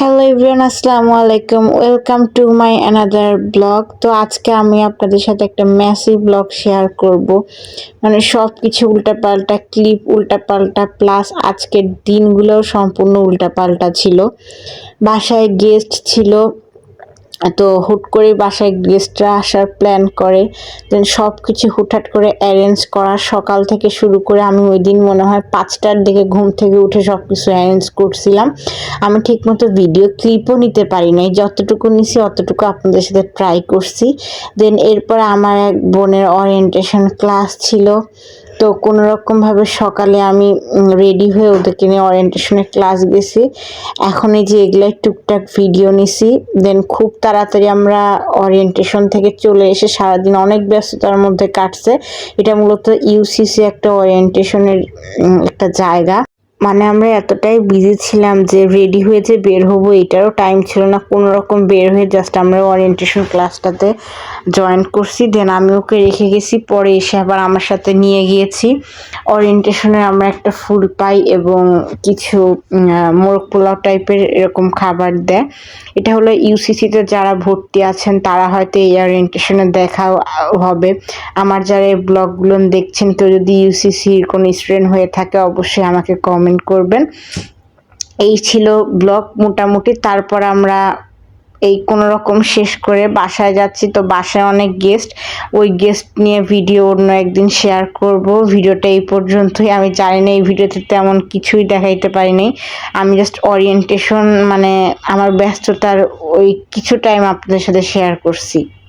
Hello everyone, আসসালামু আলাইকুম। Welcome to my another blog. তো আজকে আমি আপনাদের সাথে একটা ম্যাসিভ ব্লগ শেয়ার করব। মানে সব কিছু উল্টাপাল্টা ক্লিপ, উল্টাপাল্টা প্লাস আজকের দিনগুলোও সম্পূর্ণ উল্টাপাল্টা ছিল। বাসায় গেস্ট ছিল, তো হুট করে বাসায় গেস্টরা আসার প্ল্যান করে, দেন সব কিছু হুটহাট করে অ্যারেঞ্জ করা। সকাল থেকে শুরু করে আমি ওই দিন মনে হয় 5টার দিকে ঘুম থেকে উঠে সব কিছু অ্যারেঞ্জ করছিলাম। আমি ঠিকমতো ভিডিও ক্লিপও নিতে পারি নাই, যতটুকু নিছি অতটুকু আপনাদের সাথে ট্রাই করছি। দেন এরপর আমার এক বোনের ওরিয়েন্টেশন ক্লাস ছিল, তো কোনো রকমভাবে সকালে আমি রেডি হয়ে ওদেরকে নিয়ে ওরিয়েন্টেশনের ক্লাস গেছি। এখন এই যে এগুলাই টুকটাক ভিডিও নিছি। দেন খুব তাড়াতাড়ি আমরা ওরিয়েন্টেশন থেকে চলে এসে সারাদিন অনেক ব্যস্ততার মধ্যে কাটছে। এটা মূলত ইউসিসি একটা ওরিয়েন্টেশনের একটা জায়গা। মানে আমরা এতটাই বিজি ছিলাম যে রেডি হয়ে যে বের হবো এটারও টাইম ছিল না। কোনো রকম বের হয়ে জাস্ট আমরা ওরিয়েন্টেশন ক্লাসটাতে জয়েন করছি। দেন আমি ওকে রেখে গেছি, পরে এসে আবার আমার সাথে নিয়ে গিয়েছি। ওরিয়েন্টেশনে আমরা একটা ফুল পাই এবং কিছু মোরগ পোলাও টাইপের এরকম খাবার দেয়। এটা হলো ইউসিসিতে যারা ভর্তি আছেন তারা হয়তো এই ওরিয়েন্টেশনে দেখা হবে। আমার যারা এই ব্লগগুলো দেখছেন, কেউ যদি ইউসিসির কোনো স্টুডেন্ট হয়ে থাকে অবশ্যই আমাকে কমেন্ট করবেন। এই ছিল ব্লগ মোটামুটি। তারপর আমরা এই কোনো রকম শেষ করে বাসায় যাচ্ছি। তো বাসায় অনেক গেস্ট, ওই গেস্ট নিয়ে ভিডিও অন্য একদিন শেয়ার করব। ভিডিওটা এই পর্যন্তই। আমি জানি না এই ভিডিওতে তেমন কিছুই দেখাইতে পারিনি। আমি জাস্ট ওরিয়েন্টেশন মানে আমার ব্যস্ততার ওই কিছু টাইম আপনাদের সাথে শেয়ার করছি।